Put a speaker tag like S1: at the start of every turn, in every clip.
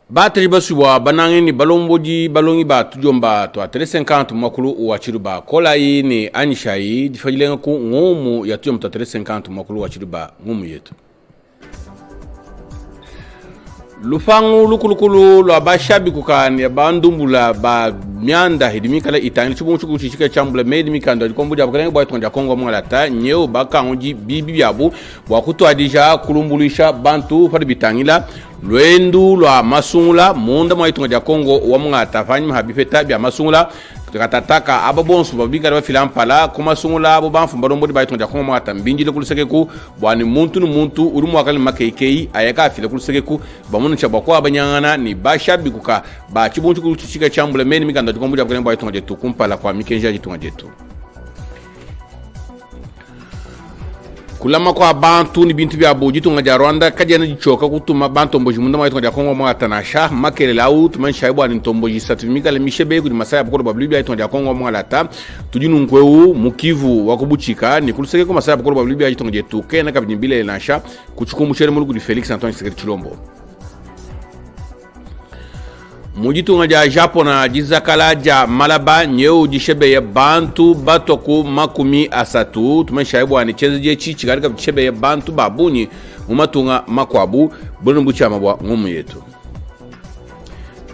S1: Bateri basuwa banangeni balomboji balongi ba tujomba to 350 makulu wa chiruba kola yi ni anishai difajilenga ku ngomu ya tujomba 350 makulu wa chiruba ngomu yetu lufangu lukulukulu lwa bashabi kukani ya bandumbula ba mianda hidimi kala itani chubu chika chambula medi mikando likombuja bukalenga bwa tonja Kongo mwangalata nyeo baka onji bibi byabu wakutu adija kulumbulisha bantu fadi bitangila lwendu lwa masungula munda mwa tonja Kongo wa mwangata fanyi mahabifeta bya masungula katataka ababonsu babinga bafilampala kuma sungula abo banfu mbarombodi bayitonja Kongo mwangata mbinjile kulusekeku bwani muntu urumu wakali makeikei ayaka afile kulusekeku bamunu chabakwa abanyangana ni bashabi kuka ba chibunchu kuluchika chambula meni mikanda tukombuja bukalenga bwa tonja jetu kumpala kwa mikenja jitonja jetu kulama kwa bantu ni bintu bya boji tunga ja Rwanda kajana jichoka kutuma bantu mboji munda mwa tonja Kongo mwa tanasha makele lau tuman shaibwa ni tomboji satifimika le mishebe ku masaya bukoro bablu bya tonja Kongo mwa lata tujinu nkweu mukivu wakubuchika ni kuluseke ko masaya bukoro bablu bya tonja jetu kena kabimbile nasha kuchukumu chere mulugu di Felix Antoine Tshisekedi Tshilombo mujitunga ja Japona jizakala ja Malaba nyeu jishebe ya bantu batoku makumi asatu tumeshaibu ani chezeje chichi katika jishebe ya bantu babuni mumatunga makwabu bunu mbucha mabwa ngumu yetu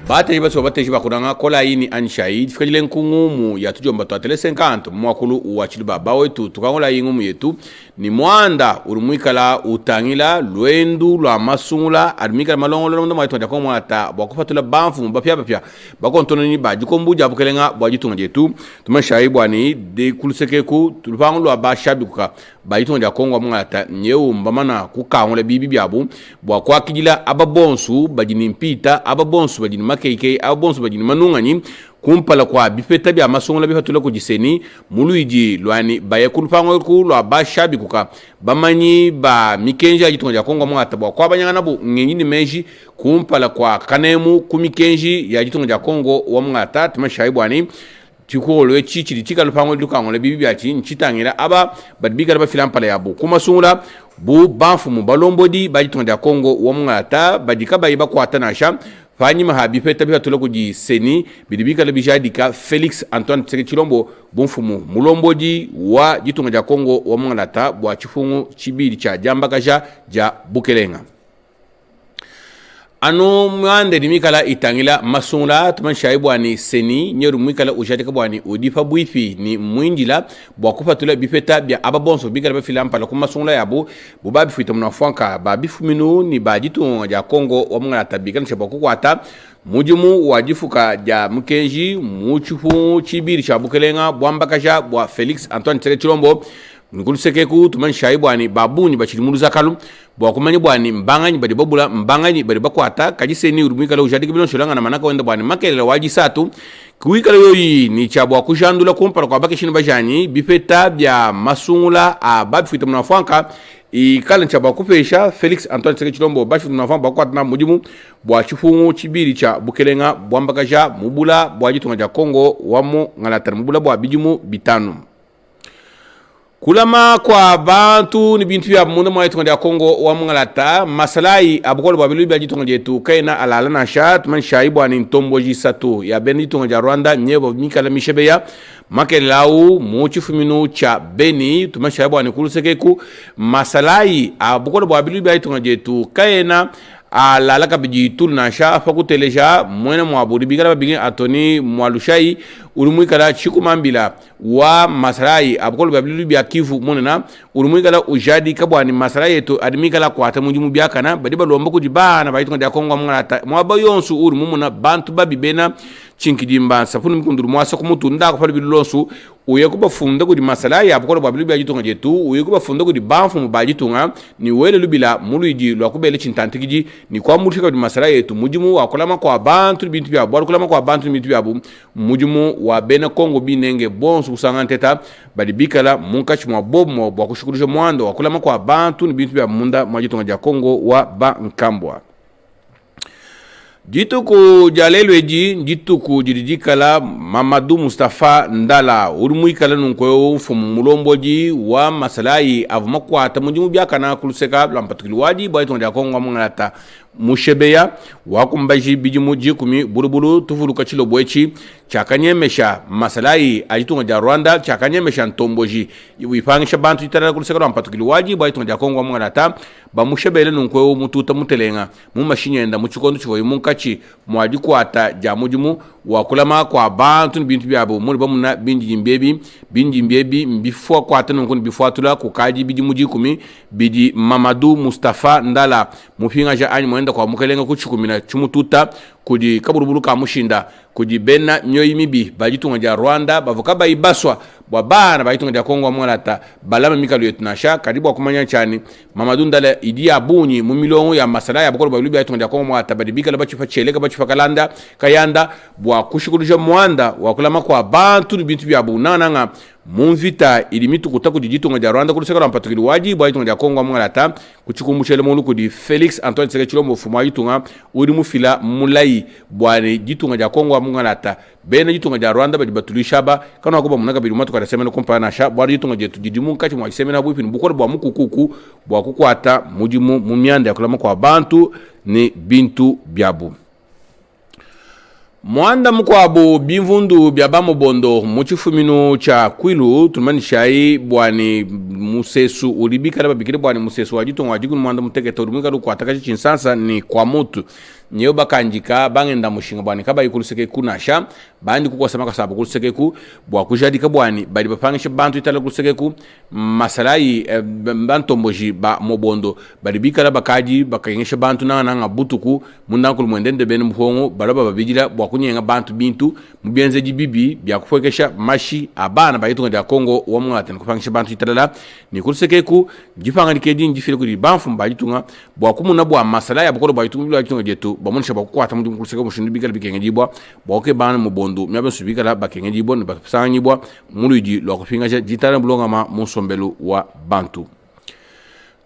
S1: bate jibaso bate jiba kunanga kola ini anshai fikajile nkungumu ya tujomba to 350 mwakulu wa chiliba bawetu tukangola ngumu yetu ni mwanda urumwikala utangila lwendu lwa masungula admikala malongolo ndo mwaito ndako mwata bakufatula banfu mbapya bakontono ni bajikombuja bukelenga bwajitunga jetu tumashaibu ani de kulusekeku tulipangu lwa bashabi kuka bayitonja Kongo mwata nyeu mbamana kukaongole bibi byabu bwakwa kijila ababonsu bajini mpita ababonsu bajini makeike ababonsu bajini manungani kumpala kwa bifeta bya masongla bifatula ku jiseni muluiji lwani bayekulupango ku lwa bashabi kuka bamanyi ba mikenja jitonja Kongo mwata bwakwa banyana bu ngenyini meji kumpala kwa kanemu kumikenji ya jitonja Kongo wa mwata tumashaibu ani chikolo chichiri chikalupango dukangole bibi byachi nchitangira aba badbiga bafilampala yabo kuma sungula bu banfu mu balombodi bajitonda Kongo wa mwata badika bayiba kwata nasha fanyi mahabi feta bifatula kuji seni bidibika lebijadika Felix Antoine Tshisekedi Tshilombo bonfumu mulombodi wa jitonda Kongo wa mwata bwa chifungu chibiri cha jambakaja ja Bukelenga ano mwande ni mikala itangila masungla tumanshaibu ani seni nyeru mikala ujatika bwani odifa bwifi ni mwinjila bwakufatula bifeta bya ababonso bigala bafilampa la kumasungla yabo bubabi fuita mnafanka babifuminu ni bajitu ja Kongo wa mwala tabika nshabakukwata mujimu wajifuka ja mkenji muchufu chibiri cha Bukelenga bwambakaja bwa Felix Antoine Tshisekedi Tshilombo nikulusekeku tumanshaibu ani babuni bachilimulu zakalu bwakumanya bwani mbanganyi badi babula mbanganyi badi bakwata kajiseni urumika la ujadika bilon sholanga na manaka wenda bwani makele waji satu kuwikala yoyi ni chabwa kujandula kumpara kwa bakishini bajani bifeta bya masungula babi fuita mnafanka ikala chabwa kupesha Felix Antoine Tshisekedi Tshilombo bashi mnafanka bakwata na mujimu bwa chifungu chibiri cha Bukelenga bwambakaja mubula bwajitunga ja Kongo wamo ngalatara mubula bwa bijumu bitanu kulama kwa bantu ni bintu ya munda mwa itonga ya Kongo wa mngalata masalai abukolo babilu bya jitonga jetu kaina alala na shat man shaibu ani ntomboji satu ya beni tonga ya Rwanda nyebo mikala mishebe ya makelau muchifuminu cha beni tumashaibu ani kulusekeku masalai abukolo babilu bya jitonga jetu kaina alala kabiji tulnasha fakuteleja mwena mwaburi bigala babinge atoni mwalushai urumwikala chikumambila wa masarai abukolo babilu bya Kivu monena urumwikala ujadi kabwani masarai yetu adimikala kwata mujimu byakana badiba lomba kujibana bayitonga ya Kongo mwata mwaba yonsu urumumuna bantu babibena chinkijimba safunu mikunduru mwasa kumutunda ko falibilu lonsu uyekuba funda kudi masarai abukolo babilu bya jitonga jetu uyekuba funda kudi banfu mubajitunga ni wele lubila muluiji lwakubele chintantikiji ni kwa mushika kudi masarai yetu mujimu wakulama kwa bantu bintu bya bwa kulama kwa bantu bintu bya mujimu wa bena Kongo binenge bonsu kusanganteta badibikala munkachi mwa bobo bwa kushukurisha mwando wakulama kwa bantu ni bintu bya munda mwajitonga ja Kongo wa ba nkambwa Jituku jalelweji jituku jirijikala Mamadou Mustafa Ndala urumuikala nunkoyo mfumu mulomboji wa masalai avumakwata mujimu byakana kuluseka lampatukiliwaji bwaitonda Kongo mwangalata mushebeya wakumbaji bijimuji kumi bulubulu tufuru kachilo bwechi chakanyemesha masalai ajitunga ja Rwanda chakanyemesha ntomboji wipangisha bantu itara kulisekala mpatukili waji baitunga ja Kongo mwanata ba mushebele nunkwe mututa mutelenga mu mashinyenda mu chikondo chivoyi munkachi mwaji kwata ja mujimu wakulama kwa bantu bintu byabo muri bamuna binji mbebi mbifwa kwata nunkuni bifuatula kukaji bijimuji kumi bidi Mamadou Mustafa Ndala mufinga ja anyi mwenda kwa mukelenga kuchikumina chumututa kudi kaburubulu ka mushinda kudi bena nyoyi mibi bajitunga ja Rwanda bavuka bayibaswa bwana bajitunga ja Kongo mwanata balama mikalu yetunasha karibu akumanya chani Mamadou Ndala idi abunyi mu milongo ya masala ya bukolo balubi bajitunga ja Kongo mwanata badibika la bachifa cheleka bachifa kalanda kayanda bwa kushukulisha mwanda wakulama kwa bantu bintu byabu nananga munvita ilimitu kutaku jijitunga ja Rwanda kulisekala mpatukili waji bajitunga ja Kongo mwanata kuchikumbusha lemonu kudi Felix Antoine Tshisekedi Tshilombo fuma yitunga uri mufila mulai bwane jitunga ja Kongo mwanata bene jitunga ja Rwanda bajibatulishaba kana kuba munaka bilumatu kwa semena kompana sha bwa jitunga jetu jidimu kati mwa semena bwipi bukoro bwa mukukuku bwa kukwata mujimu mumyanda yakulama kwa bantu ni bintu byabu mwanda mkwabo bimvundu byabamo bondo muchifumino cha kwilu tumanishai bwani musesu ulibika laba bikire bwani musesu wajitonga wajiku mwanda muteketa ulimwika luku atakachi chinsansa ni kwa mutu nyeo bakanjika bangenda mushinga bwani kaba yikuluseke kunasha bandi kukwa samaka sabu kuluseke ku bwa kujadika bwani bali bapangisha bantu itala kuluseke ku masalai bantomboji ba mobondo bali bika laba kaji bakayengesha bantu nga butuku mundankulu mwendende bene mhongo balaba babijila bwa kunyenga bantu bintu mubienze jibibi bya kufwekesha mashi abana bayitunga ja Kongo wa mwata kupangisha bantu itala ni kuluseke ku jipanga nikedi njifile kuri banfu mbajitunga bwa kumuna bwa masalai abukolo bayitunga jetu bamunisha bakukwata mu kuluseka mushindi bikala bikenge jibwa boke bana mubondo myabe subikala bakenge jibwa ni bakasangibwa muliji lokupinga jitara bulonga ma musombelu wa bantu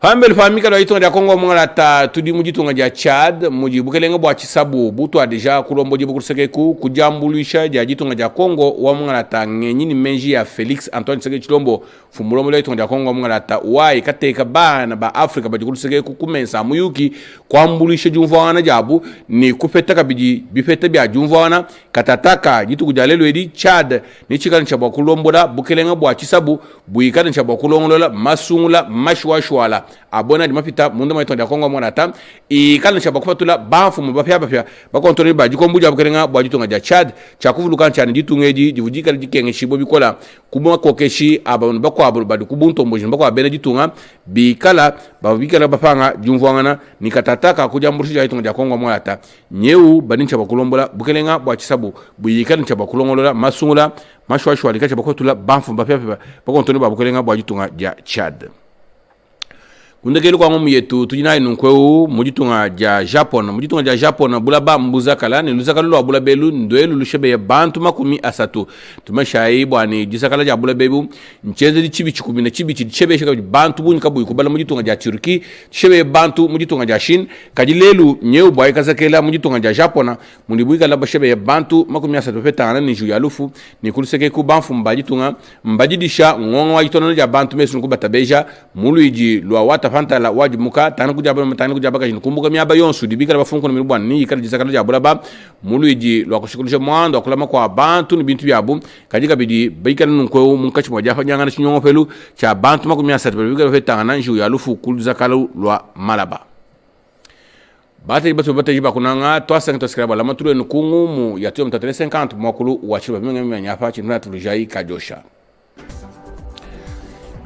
S1: hambele famika lo itonga ja Kongo mwanata tudi mujitunga ja Chad mujibukelenga bwa chisabu butu deja kulombo jibu kuluseka ku kujambulisha ja jitunga ja Kongo wa mwanata ngenyini menji ya Felix Antoine Tshisekedi Tshilombo fumulomo lo itonga ja Kongo mwanata wai kateka bana ba Afrika bajikuluseka ku kumensa muyuki kwambulisha jumvwana jabu ni kupetaka bifete bya jumvwana katataka jitu kujalelo edi Chad ni chikana chabwa kulombola bukelenga bwa chisabu buikana chabwa kulongola masungula mashwashwala abona di mapita munda maitonda Kongo mwanata ikana chabwa kufatula bafu mubapya bakontrole bajikombuja bukelenga bwa jitunga ja Chad chakuvuluka cyane jitungeji divujika jikenge shibo bikola kumwa kokeshi abantu bakwabo badu kubuntomboje bakwa bene jitunga bikala babikala bapanga jumvwana ni katataka kujambulisha jitunga ja Kongo mwanata nyeu banincha bakulombola bukelenga bwa chisabu buyikana chabwa kulongolola masungula mashwashwa likacha bakotula bafu bapya bakontrole babukelenga bwa jitunga ja Chad kundekele kwa ngomu yetu tujinayi nunkweu mujitunga ja Japon bulaba mbuzakala ni luzakala lwa bulabelu ndoelu lushebe ya bantu makumi asatu tumashayi bwani jisakala ja bulabebu nchenze di chibi chikumina chibi chebe shaka bantu bunyi kabuyi kubala mujitunga ja Turki chebe bantu mujitunga ja Shin kajilelu nyeu bwayi kazakela mujitunga ja Japon mulibuika laba shebe ya bantu makumi asatu petana ni juya lufu ni kuluseke ku banfu mbajitunga mbajidisha ngongo wa jitona ja bantu mesu nkubatabeja muluiji lwa wata fanta la wajimuka tanu kujaba kajin kumbuka myaba yonsu dibika bafunko no mirubwan ni kala jisakala ja bulaba muluiji lwa kushikulisha mwando akulama kwa bantu ni bintu byabu kajika bidi bika nunko munkachi mwa jafa nyangana chinyongo pelu cha bantu makumi asatu bika fetana nju ya lufu kulizakala lwa malaba bata ibatu bata jiba kunanga toasa ngito skraba la matulu nkungu mu ya 50 mwakulu wa chiba mwenye nyafa chinuna tulujai kajosha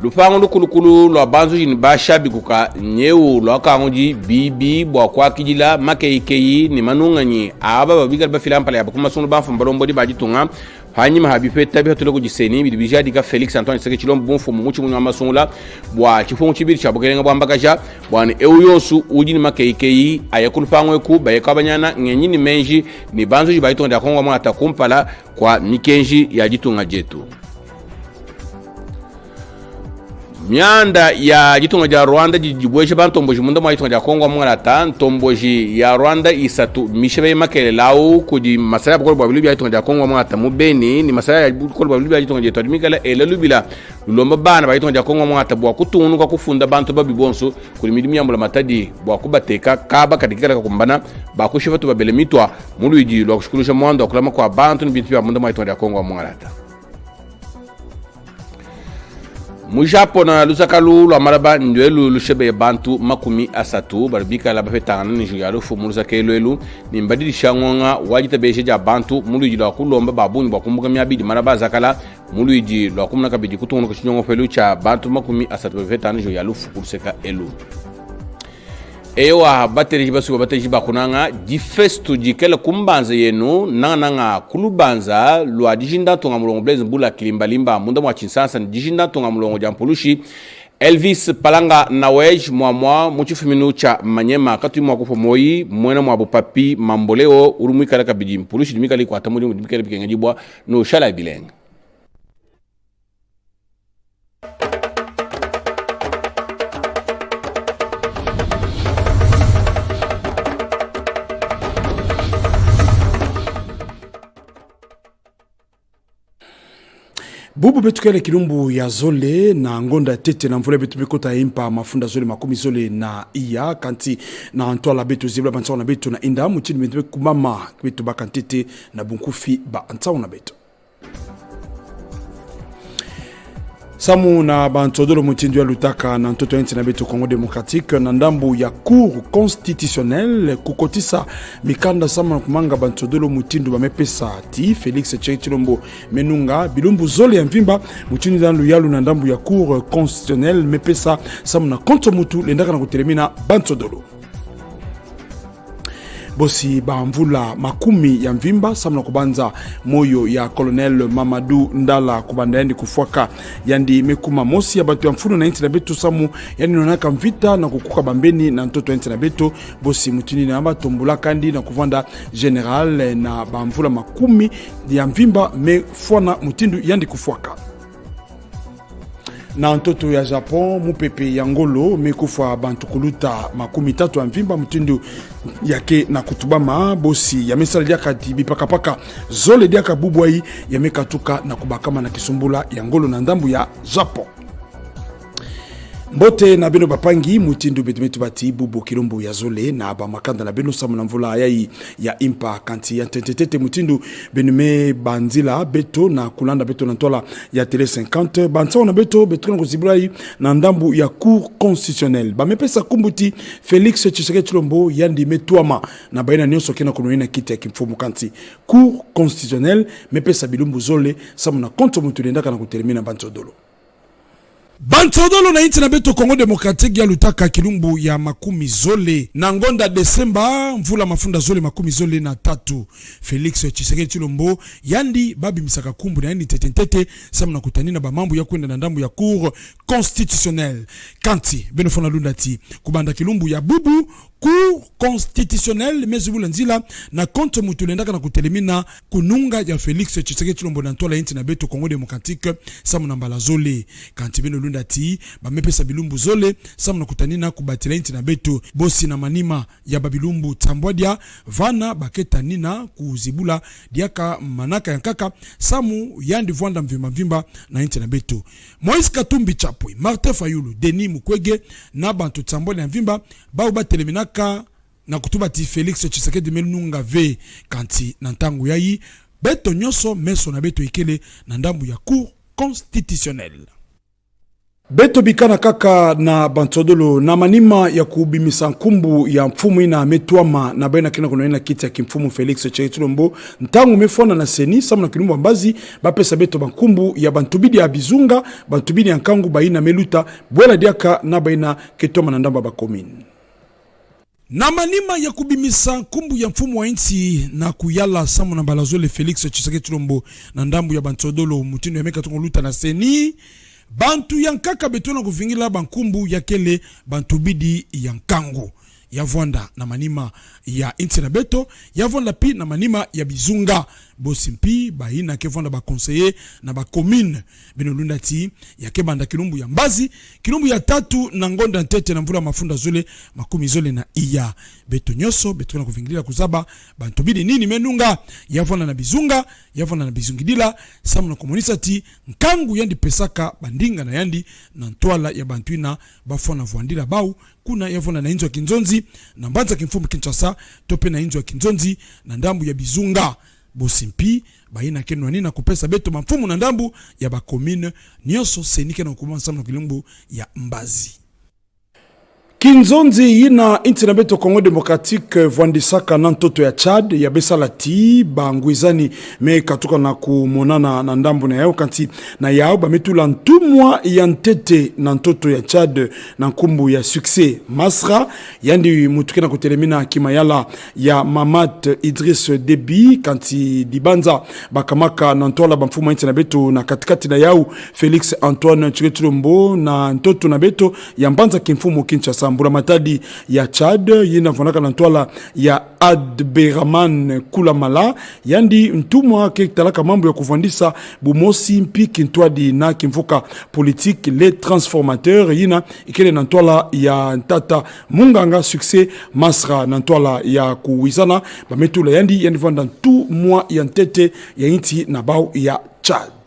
S1: lupango lukulukulu lwa banzu jini bashabi kuka nyeu lwa kangoji bibi bwa kwa kijila makeikeyi ni manunganyi aba babigal bafilampala ya bakuma sunu banfu mbalombo di bajitunga hanyuma habifeta bihatule kujiseni bidibijadi ka Felix Antoine Tshisekedi Tshilombo bumfu muchi munywa masungula bwa chifungu chibiri cha bukelenga bwa mbakaja bwani euyonsu ujini makeikeyi ayakulupangwe ku bayekabanyana ngenyini menji ni banzu jibayitonda Kongo mwa atakumpala kwa mikenji ya jitunga jetu mianda ya jitunga ja Rwanda jibweshe bantomboji munda mwa jitunga ja Kongo mwalata ntomboji ya Rwanda isatu mishebe makele lao kuji masaya bukolo bwa Libya jitunga ja Kongo mwalata mubeni ni masaya ya bukolo bwa Libya jitunga ja Mikala elelubila lulomba bana ba jitunga ja Kongo mwalata bwa kutunu kwa kufunda bantu babibonso kuli midimi yambula matadi bwa kubateka kaba kadikira kumbana ba kushifatu babele mitwa muluiji lwa kushukulusha mwando kulama kwa bantu ni bintu ya munda mwa jitunga ja Kongo mwalata Mujapo na lusakalu lwa maraba ndwelu lushebe bantu makumi asatu barbika la bafetana ni juyalo fu mulusa kelwelu ni mbadili shangonga wajita beshe ja bantu muluji lwa kulomba babuni bwa kumbuka miabidi maraba zakala muluji lwa kumuna kabidi kutungu kushinyongo felu cha bantu makumi asatu bafetana ni juyalo fu kuluseka elu ewa bateri jibasu bateri jibakunanga difestu jikela kumbanza yenu nanga kulubanza lwa dijinda tonga mulongo blaze mbula kilimbalimba munda mwa chinsasa dijinda tonga mulongo jampulushi Elvis Palanga Nawej mwa muchifiminu cha Manyema katu mwa kufo moi mwena mwa bupapi mamboleo urumwika laka bidi mpulushi dimikali kwa tamuri dimikali bikengajibwa no shala bilenga
S2: Bubu betukele kilumbu ya zole na ngonda tete na mvule betu bikota impa mafunda zole makumi zole na iya kanti na antoala betu zibla bantawa na betu na inda mutini betu kumama betu bakantete na bunkufi ba antawa na betu Samu na bantodolo mutindu ya lutaka na ntoto enti na betu Congo Démocratique na ndambu ya Cour constitutionnelle kukotisa mikanda samu na kumanga bantodolo mutindu bamepesa ti Félix Chilombo menunga bilumbu zole ya mvimba mutindu ya luyalu na ndambu ya Cour constitutionnelle mepesa samu na konto mutu lendaka na kutelemina bantodolo bosi bamvula makumi ya mvimba samna kubanza moyo ya Colonel Mamadou Ndala kubanda yandi kufuaka yandi mekuma mosi ya batu ya mfunu na inti na beto samu yani nonaka mvita na kukuka bambeni na ntoto inti na beto bosi mutini na amba tombula kandi na kuvanda general na bamvula makumi ya mvimba mefuana mutindu yandi kufuaka na ntoto ya Japon mupepe ya ngolo mekufa bantu kuluta makumi tatu ya mvimba mutindu yake na kutubama bosi ya mesala diaka bipakapaka zole diaka bubwai ya mekatuka na kubakama na kisumbula ya ngolo na ndambu ya Japon Mbote na beno bapangi mutindu betumetu bati bubu kilombo ya zole na ba makanda na beno samu na mvula yai ya impa kanti ya tentetete mutindu benume banzila beto na kulanda beto na ntola ya tele 50 bantawa na beto na kuzibulai na ndambu ya Cour constitutionnelle bamepesa kumbuti Félix Chilombo yandi metuama na baina nyonso kena kunoina kiti ya kimfumu kanti Cour constitutionnelle mepesa bilumbu zole samu na konto mutu lendaka na kutelemina bantodolo Bantodolo na inti na beto Congo Démocratique ya lutaka kilumbu ya makumi zole na ngonda Desemba mvula mafunda zole makumi zole na tatu Félix Chilombo yandi babi misaka kumbu na yandi tetentete samna kutanina ba mambu ya kwenda na ndambu ya Cour constitutionnelle kanti benofona lundati kubanda kilumbu ya bubu Cour constitutionnelle mezubula nzila na konto mutulendaka na kutelemina kununga ya Félix Chilombo na ntola inti na beto Congo Démocratique samna mbala zole kanti beno lundati bamepesa bilumbu zole samna kutanina kubatila inti na beto bosi na manima ya babilumbu tambwadia vana baketa nina kuzibula diaka manaka ya kaka samu yandi vwanda mvimba na inti na beto Moïse Katumbi Chapwe Martin Fayulu Denis Mukwege na bantu tambwali ya mvimba bao bateleminaka na kutubati Félix Tshisekedi menunga ve kanti na ntangu yayi beto nyoso meso na beto ikele na ndambu ya Cour constitutionnelle Beto bikana kaka na bantodolo na manima ya kubimisa nkumbu ya mfumu ina metuama na baina kina kunoena kiti ya kimfumu Félix Chilombo ntangu mefona na seni samu na kilumbu ambazi bapesa beto bankumbu ya bantubidi ya bizunga bantubidi ya nkangu baina meluta bwela diaka na baina ketoma na ndamba bakomini na manima ya kubimisa nkumbu ya mfumu wa insi na kuyala samu na balazole Félix Chilombo na ndambu ya bantodolo mutino ya meka luta na seni bantu yankaka betona kuvingila bankumbu ya kele bantubidi yankangu yavwanda na manima ya inti na beto yavwanda pi na manima ya bizunga bosimpi bahina kevwanda ba conseiller na ba commune benolunda ti yakebanda kilumbu ya mbazi kilumbu ya tatu na ngonda ntete na mvula mafunda zole makumi zole na iya beto nyoso beto na kuvingilila kuzaba bantobidi nini menunga yavwanda na bizunga yavwanda na bizungidila samu na komunisa ti nkangu yandi pesaka bandinga na yandi na ntwala ya bantuina bafona vuandila bau kuna yavona na inzo ya kinzonzi na mbanza kimfumu Kinshasa tope na inzo ya kinzonzi na ndambu ya bizunga bosimpi baina kenwa nina kupesa beto mfumu na ndambu ya ba commune nyoso senike na ukuma nsamu kilumbu ya mbazi. Kinzonzi yina inti na beto Congo Democratique vwandisaka na ntoto ya Chad ya besalati bangwizani me katuka na kumonana na ndambu na yao kanti na yao bametula ntumwa ya ntete na ntoto ya Chad na nkumbu ya succès Masra yandi mutuke na kutelemina kimayala ya Mamat Idriss Déby kanti dibanza bakamaka na ntola bamfumu inti na beto na katikati na yao Félix Antoine Tshisekedi na ntoto na beto ya mbanza kimfumu Kinshasa mbula matadi ya Chad yina vonaka na ntwala ya Adberaman Kulamala yandi ntumwa kekitalaka mambo ya kuvandisa bumosi mpiki ntwadi na kimvuka politique les transformateurs yina ikele na ntwala ya Ntata Munganga succès Masra na ntwala ya kuwizana bametula yandi vanda ntumwa ya ntete ya inti na bau ya Chad.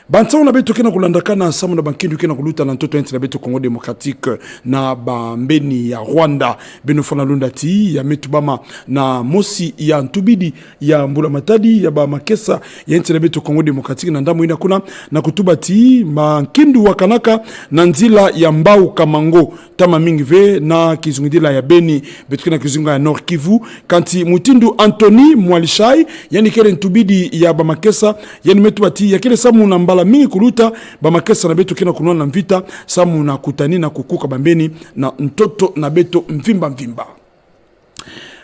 S2: Bansa na beto kena kulandakana samu na bankindu kena kuluta na ntoto enti na beto Congo Democratique na bambeni ya Rwanda benofona lunda ti ya metubama na mosi ya ntubidi ya mbula matadi ya ba makesa ya enti na beto Congo Democratique na ndamu ina kuna na kutuba ti bankindu wakanaka na nzila ya mbau kamango tama mingi ve na kizungidila ya Beni beto kena kizunga ya Nord Kivu kanti mutindu Anthony Mwalishai yani kele ntubidi ya ba makesa yani metuba ti ya kele samu na mbala mingi kuluta bamakesa na beto kena kunwa na mvita samu na kutani na kukuka bambeni na ntoto na beto mvimba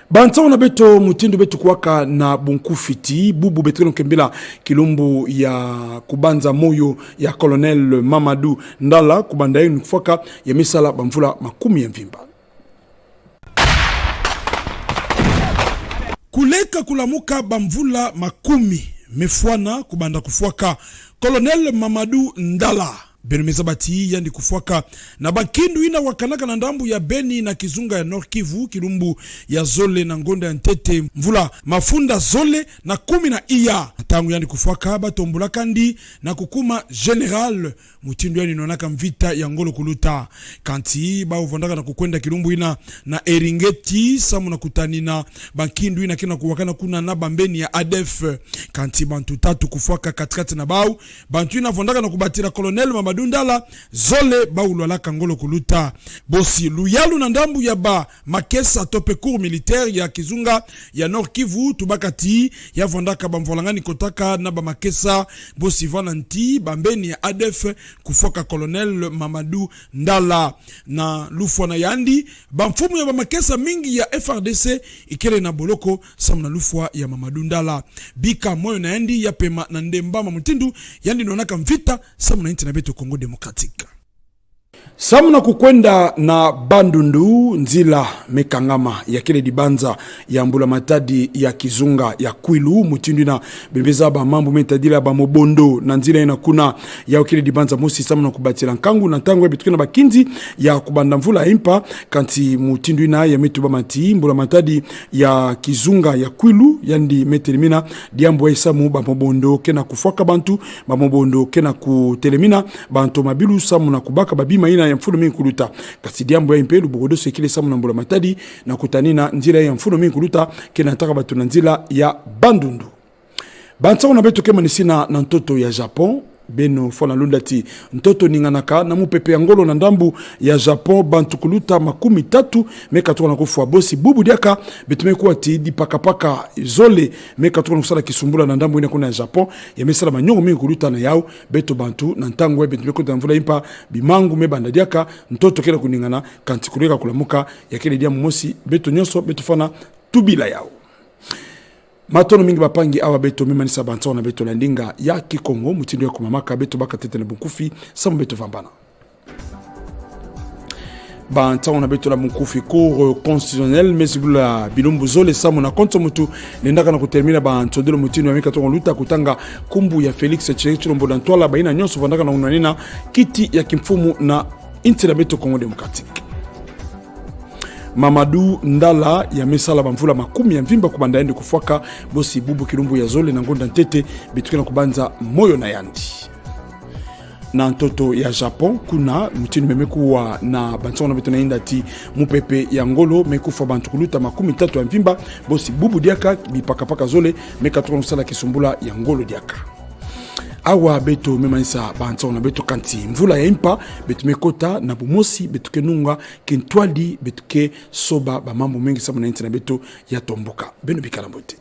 S2: Bantao na beto mutindu beto kuwaka na bunkufiti bubu beto kena kembila kilumbu ya kubanza moyo ya Colonel Mamadou Ndala kubanda yu nifwaka ya misala bamvula makumi ya mvimba. Kuleka kulamuka bamvula makumi mefwana kubanda kufuaka Colonel Mamadou Ndala Benumeza bati yandi kufuaka na bakindu ina wakanaka na ndambu ya Beni na kizunga ya Nord Kivu kilumbu ya Zole na ngonda ya Ntete mvula mafunda Zole na 10 na iya tangu yandi kufuaka batombula kandi na kukuma General mutindu yani nonaka mvita ya ngolo kuluta kanti ba uvondaka na kukwenda kilumbu ina na Eringeti samu na kutani na bakindu ina kena kuwakana kuna na bambeni ya ADF kanti bantu tatu kufuaka katikati na bau bantu ina vondaka na kubatira Colonel Mamadou Ndala Zole baulu alaka ngolo kuluta bosi luyalu na ndambu ya ba makesa tope cour militaire ya kizunga ya Nord Kivu tubakati ya vondaka bamvolangani kotaka na ba makesa bosi vananti bambeni ya ADF kufoka Colonel Mamadou Ndala na lufwa na yandi bamfumu ya ba makesa mingi ya FRDC ikele na boloko samu na lufwa ya Mamadou Ndala bika moyo na yandi ya pema na ndembama mutindu yandi nonaka mvita samu na inti na beto Congo Democratique. Samuna kukwenda na Bandundu nzila mekangama ya kile dibanza ya mbula matadi ya kizunga ya Kwilu mutindu na bembeza ba mambo metadila ba mobondo na nzila ina kuna ya kile dibanza musi samuna kubatila nkangu na tangu ebitukina bakinzi ya kubanda mvula impa kanti mutindu ina ya metu ba mati mbula matadi ya kizunga ya Kwilu yandi metelimina diambo ya samu ba mobondo kena kufwaka bantu ba mobondo kena kutelemina bantu mabilu samuna kubaka babima ina ya mfuno mingi kuluta kasi diambo ya impelu bogodo sekile samu na mbula matadi na kutanina nzila ya mfuno mingi kuluta kena nataka batu na nzila ya Bandundu. Bansa na beto kema nisina na ntoto ya Japon beno fona lundati ntoto ninganaka na mupepe ngolo na ndambu ya Japon bantu kuluta 13 meka tuko na kufwa bosi bubu diaka betume kuwa ti di paka Zole meka tuko na kusala kisumbula na ndambu ina kuna ya Japon ya mesala manyongo mingi kuluta na yao beto bantu na ntangwe betume kuta mvula impa bimangu mebanda diaka ntoto kela kuningana kanti kuleka kulamuka ya kile dia mosi beto nyoso beto fona tubila yao. Matono mingi bapangi awa beto mimanisa bantawa na beto landinga ya Kikongo mutindo ya kumamaka beto baka tete na bunkufi samu beto vambana. ba ntango na beto la mukufi cour constitutionnel mesibula bilombo zole samu na konto mutu lendaka na kutermina ba ntondelo mutino ya mika tongo luta kutanga kumbu ya Felix Tshisekedi Tshilombo na ntwala baina nyonso vandaka na unanina kiti ya kimfumu na inti na beto Congo Democratique. Mamadou Ndala ya mesala bamvula makumi ya mvimba kubanda yende kufuaka bosi bubu kilumbu ya zole na ngonda ntete bitukena kubanza moyo na yandi. Na ntoto ya Japon kuna mutinu memekuwa na bantsongo na beto na inda ti mupepe ya ngolo mekufa bantu kuluta makumi tatu ya mvimba bosi bubu diaka bipaka zole mekatoka nsala kisumbula ya ngolo diaka. Awa beto memanisa bantsongo na beto kanti mvula ya impa beto mekota na bumosi beto kenunga kentwali beto ke soba ba mambo mengi samu na inti na beto ya tomboka beno bikala mbote.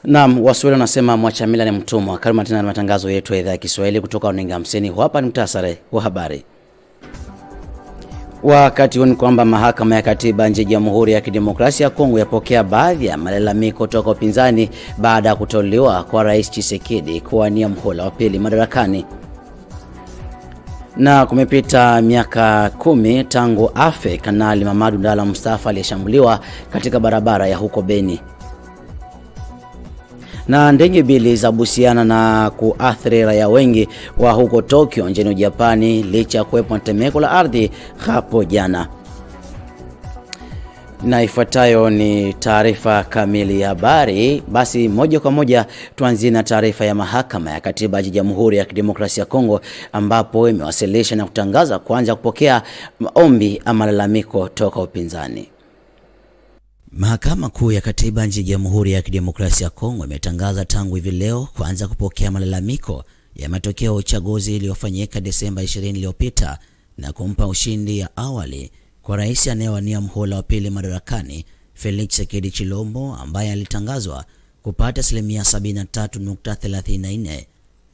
S3: Naam, Waswahili wanasema mwacha mila ni mtumwa. Karibu tena na matangazo yetu ya idhaa ya Kiswahili kutoka Runinga 50. Hapa ni muhtasari wa habari. Wakati huu ni kwamba mahakama ya katiba nje ya Jamhuri ya Kidemokrasia ya Kongo yapokea baadhi ya malalamiko kutoka upinzani baada ya kuteuliwa kwa Rais Tshisekedi kuwania mhula wa pili madarakani. Na kumepita miaka 10 tangu afe Kanali Mamadou Ndala Mustafa aliyeshambuliwa katika barabara ya huko Beni. Na ndege mbili za busiana na kuathiri raia wengi wa huko Tokyo nchini Japani licha kuwepo tetemeko la ardhi hapo jana. Na ifuatayo ni taarifa kamili ya habari. Basi moja kwa moja tuanzie na taarifa ya mahakama ya katiba ya Jamhuri ya Kidemokrasia ya Kongo ambapo imewasilisha na kutangaza kuanza kupokea maombi ama malalamiko toka upinzani. Mahakama Kuu ya Katiba nchini Jamhuri ya Kidemokrasia ya Kongo imetangaza tangu hivi leo kuanza kupokea malalamiko ya matokeo ya uchaguzi iliyofanyika Desemba 20 iliyopita na kumpa ushindi ya awali kwa rais anayewania mhula wa pili madarakani Felix Tshisekedi Tshilombo ambaye alitangazwa kupata 73.34%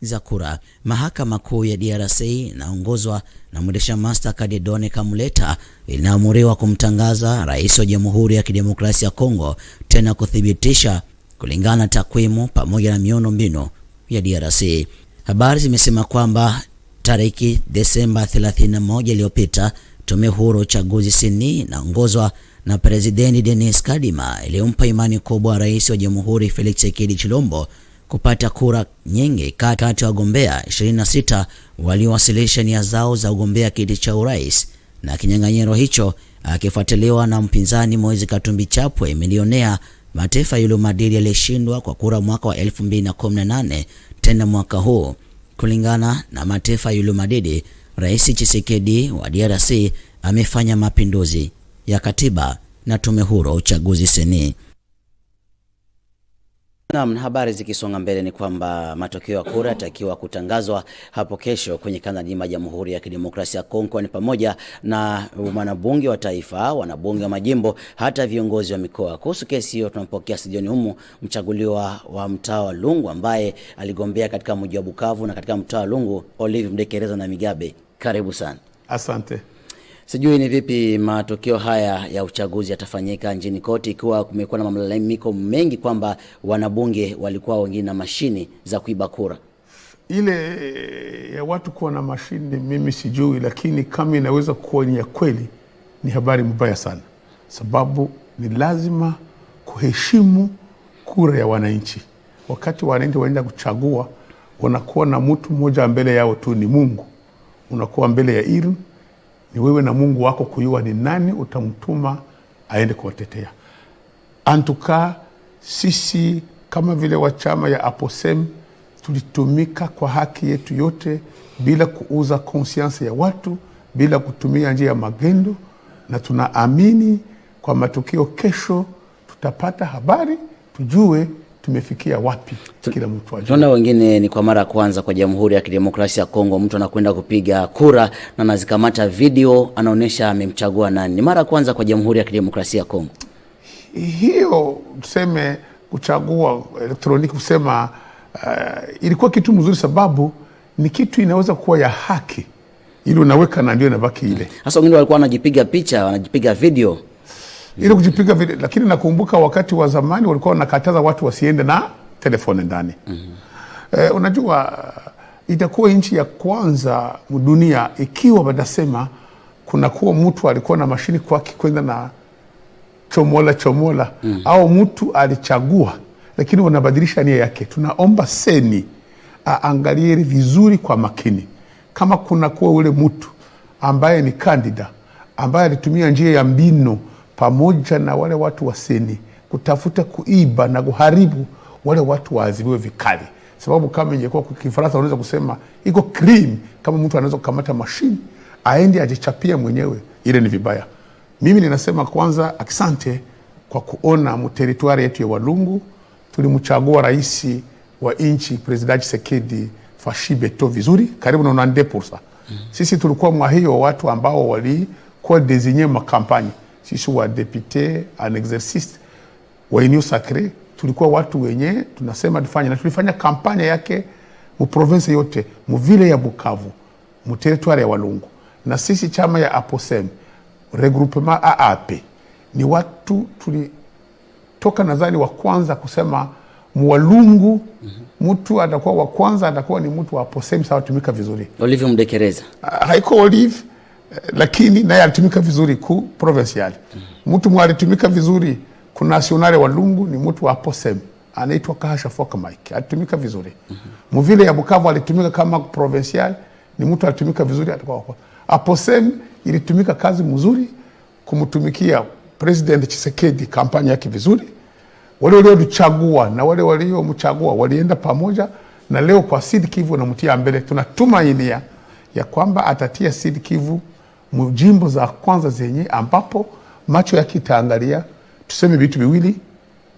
S3: za kura. Mahakama Kuu ya DRC inaongozwa na mwendesha mashtaka Dieudonne Kamuleta inaamuriwa kumtangaza rais wa Jamhuri ya Kidemokrasia ya Kongo tena kuthibitisha kulingana na takwimu pamoja na miundombinu ya DRC. Habari zimesema kwamba tariki Desemba 31 iliyopita tume huru uchaguzi seni inaongozwa na President Denis Kadima iliyompa imani kubwa rais wa Jamhuri Felix Tshisekedi Tshilombo kupata kura nyingi kati ya wagombea 26 waliowasilisha nia zao za ugombea kiti cha urais, na kinyang'anyiro hicho akifuatiliwa na mpinzani Moise Katumbi Chapwe milionea Mataifa yule madili alishindwa kwa kura mwaka wa 2018 tena mwaka huu. Kulingana na Mataifa yule madidi, Rais Tshisekedi wa DRC amefanya mapinduzi ya katiba na tume huru uchaguzi seni. Na habari zikisonga mbele ni kwamba matokeo ya kura yatakiwa kutangazwa hapo kesho kwenye kanda nzima ya Jamhuri ya Kidemokrasia ya Kongo, ni pamoja na wanabunge wa taifa, wanabunge wa majimbo, hata viongozi wa mikoa. Kuhusu kesi hiyo tunampokea studioni humu mchaguliwa wa mtaa wa Lungu ambaye aligombea katika mji wa Bukavu na katika mtaa wa Lungu, Olive Mdekereza na Migabe. Karibu sana.
S4: Asante.
S3: Sijui ni vipi matokeo haya ya uchaguzi yatafanyika nchini kote, ikiwa kumekuwa na malalamiko mengi kwamba wanabunge walikuwa wengine na mashini za kuiba kura.
S4: Ile ya watu kuwa na mashini mimi sijui, lakini kama inaweza kuwa ni ya kweli ni habari mbaya sana, sababu ni lazima kuheshimu kura ya wananchi. Wakati wananchi wanaenda kuchagua, wanakuwa na mtu mmoja mbele yao tu, ni Mungu. Unakuwa mbele ya iru, ni wewe na Mungu wako kujua ni nani utamtuma aende kuwatetea. Antuka sisi kama vile wa chama ya Aposem tulitumika kwa haki yetu yote bila kuuza conscience ya watu, bila kutumia njia ya magendo, na tunaamini kwa matokeo kesho tutapata habari, tujue tumefikia wapi kila mtu ajue.
S3: Tunaona wengine ni kwa mara kwanza kwa Jamhuri ya Kidemokrasia ya Kongo mtu anakwenda kupiga kura na anazikamata video anaonesha amemchagua nani. Ni mara kwanza kwa Jamhuri ya Kidemokrasia ya Kongo.
S4: Hiyo tuseme kuchagua elektroniki kusema ilikuwa kitu mzuri, sababu ni kitu inaweza kuwa ya haki, ili unaweka na ndio inabaki ile.
S3: Sasa wengine walikuwa wanajipiga picha, wanajipiga video.
S4: Ili kujipiga video, lakini nakumbuka wakati wa zamani walikuwa wanakataza watu wasiende na telefoni ndani. Unajua itakuwa nchi ya kwanza dunia ikiwa wanasema kuna kuwa mtu alikuwa na mashini kwake kwenda na chomola au mtu alichagua lakini wanabadilisha nia yake. Tunaomba seni aangalie vizuri kwa makini kama kuna kuwa ule mtu ambaye ni kandida ambaye alitumia njia ya mbino pamoja na wale watu wa seni kutafuta kuiba na kuharibu, wale watu waadhibiwe vikali. Sababu kama ingekuwa kwa Kifaransa unaweza kusema iko crime kama mtu anaweza kukamata mashini aende ajichapia mwenyewe, ile ni vibaya. Mimi ninasema kwanza asante kwa kuona territoire yetu ya Walungu tulimchagua rais wa nchi President Tshisekedi Fashibeto vizuri karibu na 90%. Sisi tulikuwa mwa hiyo watu ambao walikuwa désigné makampani. Sisi wa député en exercice wa Union Sacrée tulikuwa watu wenye tunasema tufanye, na tulifanya kampanya yake mu province yote, mu vile ya Bukavu, mu territoire ya Walungu. Na sisi chama ya APOSEM regroupement AAP ni watu tulitoka nadhani wa kwanza kusema Mwalungu mtu atakuwa wa kwanza atakuwa ni mtu wa APOSEM sawa tumika vizuri.
S3: Olive Mdekereza.
S4: Haiko Olive lakini naye alitumika vizuri ku provincial. Mtu mwalitumika vizuri ku national Walungu ni mtu wa APOSEM anaitwa Kahasha Foka Mike. Alitumika vizuri. Mvile ya Bukavu alitumika kama provincial ni mtu alitumika vizuri atakuwa kwa. APOSEM ilitumika kazi mzuri kumtumikia President Tshisekedi kampanya yake vizuri. Wale waliochagua na wale waliomchagua walienda pamoja, na leo kwa Sud Kivu na mtia mbele tunatumaini ya kwamba atatia Sud Kivu mjimbo za kwanza zenye ambapo macho yake itaangalia. Tuseme vitu viwili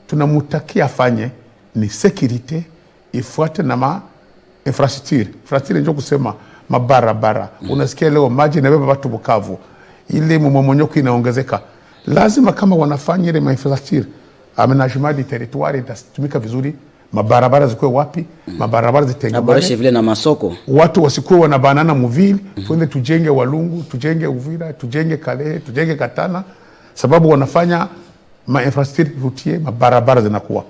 S4: tunamutakia afanye ni security ifuate na infrastructure ndio kusema mabarabara. Unasikia leo maji na beba watu Bukavu, ile mmomonyoko inaongezeka. Lazima kama wanafanya ile infrastructure aménagement du territoire itatumika vizuri, mabarabara zikuwe wapi, mabarabara zitengamane
S3: vile na masoko,
S4: watu wasikuwe wanabanana muvili. Twende tujenge Walungu, tujenge Uvira, tujenge Kalehe, tujenge Katana, sababu wanafanya infrastructure routier, mabarabara zinakuwa.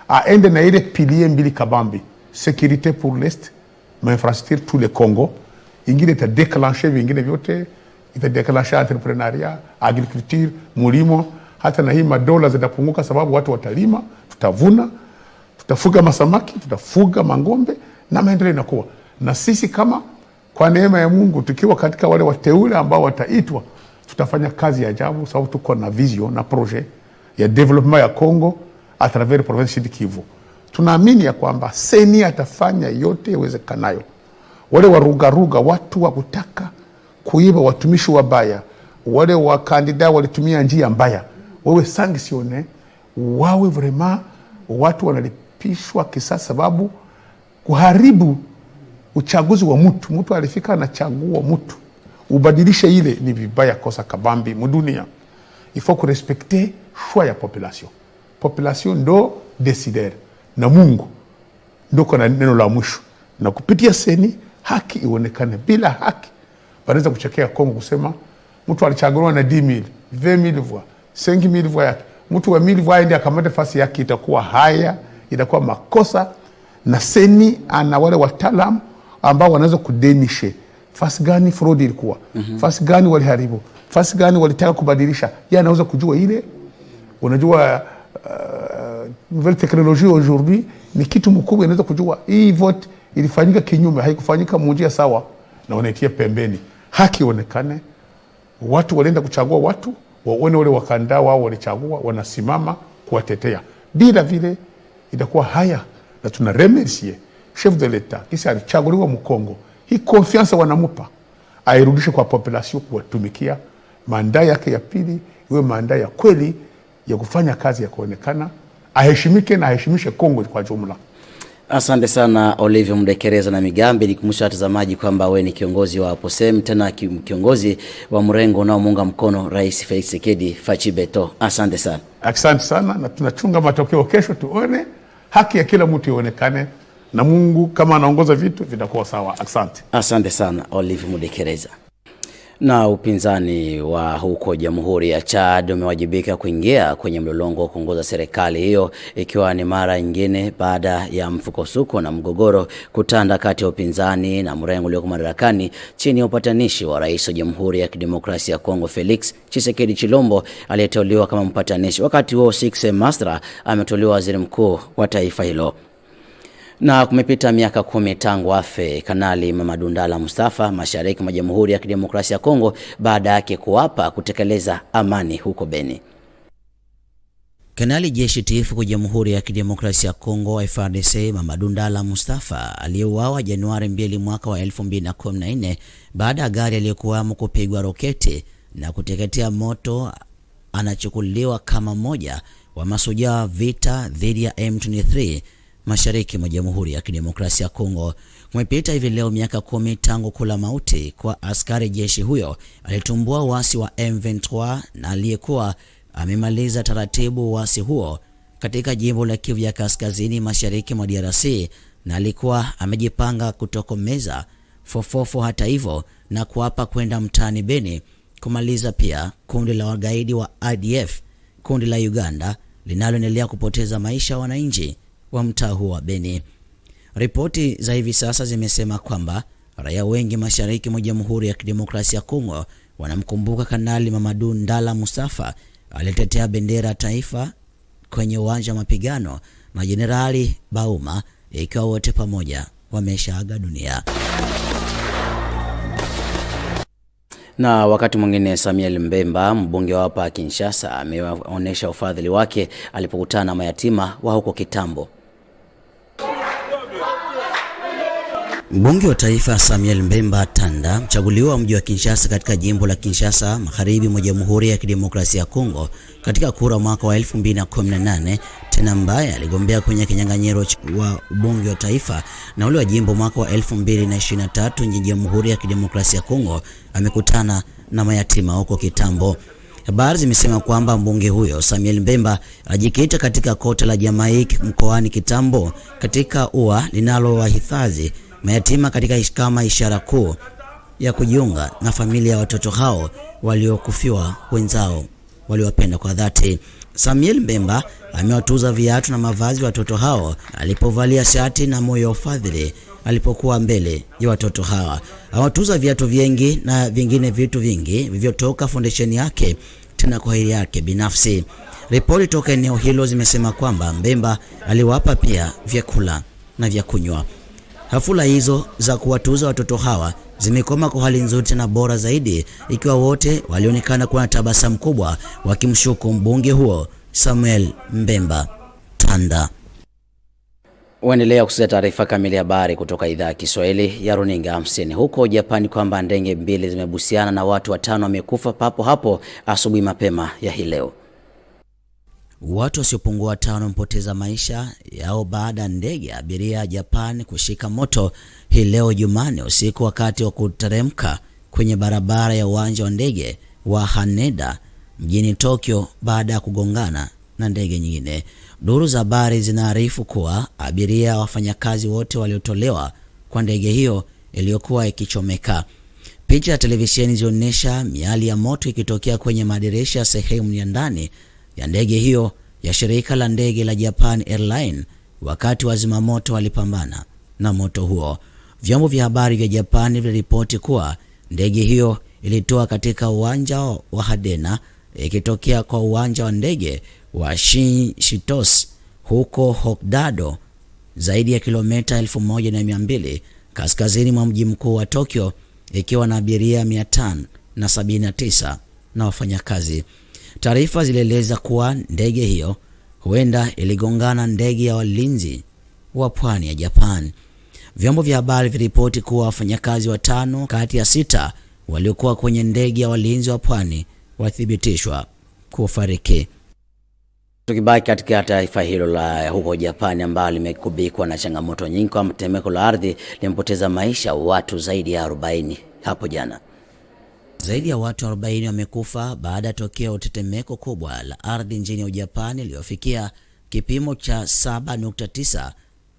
S4: Aende na ile pilier mbili kabambi, sécurité pour l'est, infrastructure tout le Congo. Ingine ita déclencher vingine vyote, ita déclencher entrepreneuriat, agriculture, mulimo. Hata na hii madola zitapunguka sababu watu watalima, tutavuna, tutafuga masamaki, tutafuga mangombe na maendeleo inakuwa. Na sisi kama kwa neema ya Mungu tukiwa katika wale wateule ambao wataitwa, tutafanya kazi ya ajabu sababu tuko na vision na projet ya development ya Congo à travers province de Kivu. Tunaamini ya kwamba seni atafanya yote yawezekanayo. Wale warugaruga, watu wa kutaka kuiba, watumishi wabaya, wale wa kandida walitumia njia mbaya, wewe sanctionne, wawe vraiment watu wanalipishwa kisasa, sababu kuharibu uchaguzi wa mtu alifika anachagua mtu ubadilishe ile ni vibaya, kosa kabambi mudunia. Il faut que respecter choix ya population ndo décideur na Mungu ndo kuna neno la mwisho, na kupitia seni haki ionekane. Bila haki wanaweza kuchekea Kongo kusema mtu alichaguliwa na 10,000, 20,000 voix, 5,000 voix yake, mtu wa 1,000 voix ndiye akamata fasi yake, itakuwa haya, itakuwa makosa. Na seni ana wale wataalamu ambao wanaweza kudenishe fasi gani fraud ilikuwa, fasi gani waliharibu, fasi gani walitaka kubadilisha. Yeye anaweza kujua ile. Unajua nouvelle technologie aujourd'hui ni kitu mkubwa, inaweza kujua hii vote ilifanyika kinyume, haikufanyika mmoja sawa, na wanaitia pembeni. Haki onekane, watu walienda kuchagua watu, waone wale wakanda wao walichagua, wanasimama kuwatetea. Bila vile itakuwa haya, na tuna remercier chef de l'etat kisa alichaguliwa Mkongo. Hii confiance wanamupa airudishe kwa population, kuwatumikia manda yake ya pili iwe manda ya kweli ya kufanya kazi ya kuonekana, aheshimike na aheshimishe Kongo kwa jumla.
S3: Asante sana Olive Mdekereza na Migambi. Nikumbusha watazamaji kwamba wewe ni kiongozi wa APOSEM, tena kiongozi wa mrengo unaomuunga mkono Rais Felix Tshisekedi Fashibeto. Asante sana.
S4: Asante sana, na tunachunga matokeo kesho tuone haki ya kila mtu ionekane na Mungu kama anaongoza vitu vitakuwa sawa. Asante.
S3: Asante sana Olive Mudekereza. Na upinzani wa huko Jamhuri ya Chad umewajibika kuingia kwenye mlolongo wa kuongoza serikali hiyo, ikiwa ni mara nyingine baada ya mfukosuko na mgogoro kutanda kati ya upinzani na mrengo ulioko madarakani chini ya upatanishi wa Rais wa Jamhuri ya Kidemokrasia ya Kongo Felix Tshisekedi Tshilombo aliyeteuliwa kama mpatanishi. Wakati huo Sikse Masra ameteuliwa waziri mkuu wa taifa hilo. Na kumepita miaka 10 tangu afe Kanali Mamadou Ndala Mustafa mashariki mwa Jamhuri ya Kidemokrasia ya Kongo baada yake kuapa kutekeleza amani huko Beni. Kanali jeshi tifu kwa Jamhuri ya Kidemokrasia ya Kongo FARDC Mamadou Ndala Mustafa aliyeuawa Januari 2 mwaka wa 2014 baada ya gari aliyokuwamo kupigwa roketi na kuteketea moto, anachukuliwa kama mmoja wa mashujaa vita dhidi ya M23 mashariki mwa Jamhuri ya Kidemokrasia ya Kongo. Kumepita hivi leo miaka 10 tangu kula mauti kwa askari jeshi huyo alitumbua wasi wa M23 na aliyekuwa amemaliza taratibu wasi huo katika jimbo la Kivu ya Kaskazini mashariki mwa DRC, na alikuwa amejipanga kutokomeza fofofo hata hivyo na kuapa kwenda mtaani Beni kumaliza pia kundi la wagaidi wa ADF, kundi la Uganda linaloendelea kupoteza maisha wananchi wa mtaa huo wa Beni. Ripoti za hivi sasa zimesema kwamba raia wengi mashariki mwa Jamhuri ya Kidemokrasia ya Kongo wanamkumbuka Kanali Mamadou Ndala Mustafa alitetea bendera taifa kwenye uwanja wa mapigano na Jenerali Bauma, ikiwa wote pamoja wameshaaga dunia. Na wakati mwingine Samuel Mbemba, mbunge wa hapa Kinshasa, ameonyesha ufadhili wake alipokutana na mayatima wa huko Kitambo. Mbunge wa taifa Samuel Mbemba Tanda, mchaguliwa mji wa Kinshasa katika jimbo la Kinshasa magharibi mwa Jamhuri ya Kidemokrasia ya Kongo katika kura mwaka wa 2018, tena ambaye aligombea kwenye kinyang'anyiro wa ubunge wa taifa na ule wa jimbo mwaka wa 2023 nchini Jamhuri ya Kidemokrasia ya Kongo, amekutana na mayatima huko Kitambo. Habari zimesema kwamba mbunge huyo Samuel Mbemba ajikita katika kota la Jamaik mkoani Kitambo katika ua linalowahifadhi mayatima katika kama ishara kuu ya kujiunga na familia ya watoto hao waliokufiwa wenzao waliowapenda kwa dhati. Samuel Mbemba amewatuza viatu na mavazi watoto hao alipovalia shati na moyo wa ufadhili alipokuwa mbele ya watoto hawa. Amewatuza viatu vingi na vingine vitu vingi vilivyotoka foundation yake, tena kwa hili yake binafsi. Ripoti toka eneo hilo zimesema kwamba Mbemba aliwapa pia vyakula na vya kunywa. Hafula hizo za kuwatuza watoto hawa zimekoma kwa hali nzuri na bora zaidi, ikiwa wote walionekana kuwa na tabasamu kubwa wakimshuku mbunge huo Samuel Mbemba Tanda. Uendelea kusikia taarifa kamili ya habari kutoka idhaa ya Kiswahili ya Runinga 50. Huko Japani kwamba ndege mbili zimebusiana na watu 5 wamekufa papo hapo asubuhi mapema ya hii leo. Watu wasiopungua 5 wamepoteza maisha yao baada ya ndege ya abiria ya Japan kushika moto hii leo Jumanne usiku wakati wa kuteremka kwenye barabara ya uwanja wa ndege wa Haneda mjini Tokyo baada ya kugongana na ndege nyingine. Duru za habari zinaarifu kuwa abiria wafanyakazi wote waliotolewa kwa ndege hiyo iliyokuwa ikichomeka. Picha ya televisheni zinaonyesha miali ya moto ikitokea kwenye madirisha sehemu ya ndani ya ndege hiyo ya shirika la ndege la Japan Airlines wakati wazima moto walipambana na moto huo. Vyombo vya habari vya Japan viliripoti kuwa ndege hiyo ilitoa katika uwanja wa Haneda ikitokea kwa uwanja wa ndege wa Shitose huko Hokkaido, zaidi ya kilomita 1200 kaskazini mwa mji mkuu wa Tokyo, ikiwa na abiria 579 na wafanyakazi. Taarifa zilieleza kuwa ndege hiyo huenda iligongana ndege ya walinzi wa pwani ya Japan. Vyombo vya habari viliripoti kuwa wafanyakazi 5 kati ya 6 waliokuwa kwenye ndege ya walinzi wa pwani wathibitishwa kufariki. Tukibaki katika taifa hilo la huko Japan ambalo limekubikwa na changamoto nyingi kama tetemeko la ardhi limepoteza maisha watu zaidi ya 40 hapo jana. Zaidi ya watu 40 wamekufa baada ya tokeo tetemeko kubwa la ardhi nchini Japan lililofikia kipimo cha 7.9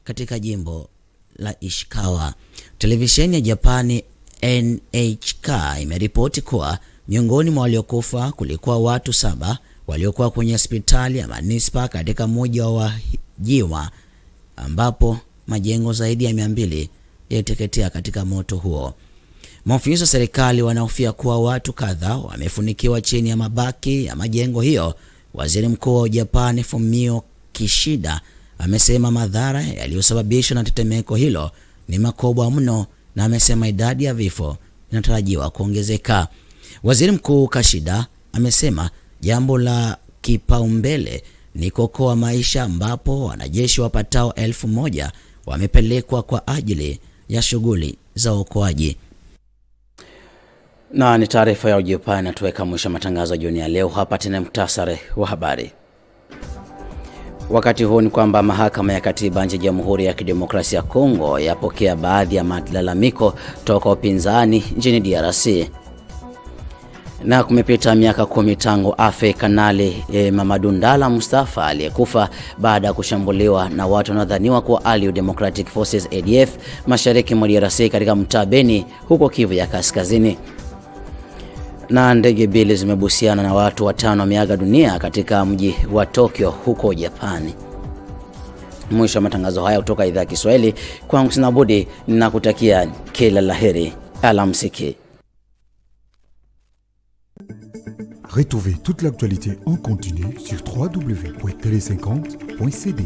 S3: katika jimbo la Ishikawa. Televisheni ya Japani NHK imeripoti kuwa miongoni mwa waliokufa kulikuwa watu 7 waliokuwa kwenye hospitali ya manispa katika mmoja wa Wajiwa, ambapo majengo zaidi ya 200 yaliteketea katika moto huo. Maafisa wa serikali wanahofia kuwa watu kadhaa wamefunikiwa chini ya mabaki ya majengo hiyo. Waziri Mkuu wa Japani Fumio Kishida amesema madhara yaliyosababishwa na tetemeko hilo ni makubwa mno, na amesema idadi ya vifo inatarajiwa kuongezeka. Waziri Mkuu Kishida amesema jambo la kipaumbele ni kuokoa maisha, ambapo wanajeshi wapatao 1000 wamepelekwa kwa ajili ya shughuli za uokoaji. Na ni taarifa ya Ujapani na tuweka mwisho matangazo jioni ya leo. Hapa tena muhtasari wa habari. Wakati huu ni kwamba mahakama ya katiba nchini Jamhuri ya Kidemokrasia ya Kongo yapokea baadhi ya malalamiko toka upinzani nchini DRC. Na kumepita miaka 10 tangu afe Kanali Mamadou Ndala Mustafa aliyekufa baada ya kushambuliwa na watu wanaodhaniwa kuwa Allied Democratic Forces ADF mashariki mwa DRC katika mtaa Beni huko Kivu ya Kaskazini. Na ndege mbili zimebusiana na watu 5 wameaga dunia katika mji wa Tokyo huko Japani. Mwisho wa matangazo haya kutoka idhaa ya Kiswahili, kwangu sina budi ninakutakia kila laheri. Alamsiki.
S5: Retrouvez toute l'actualité en continu sur www.tele50.cd.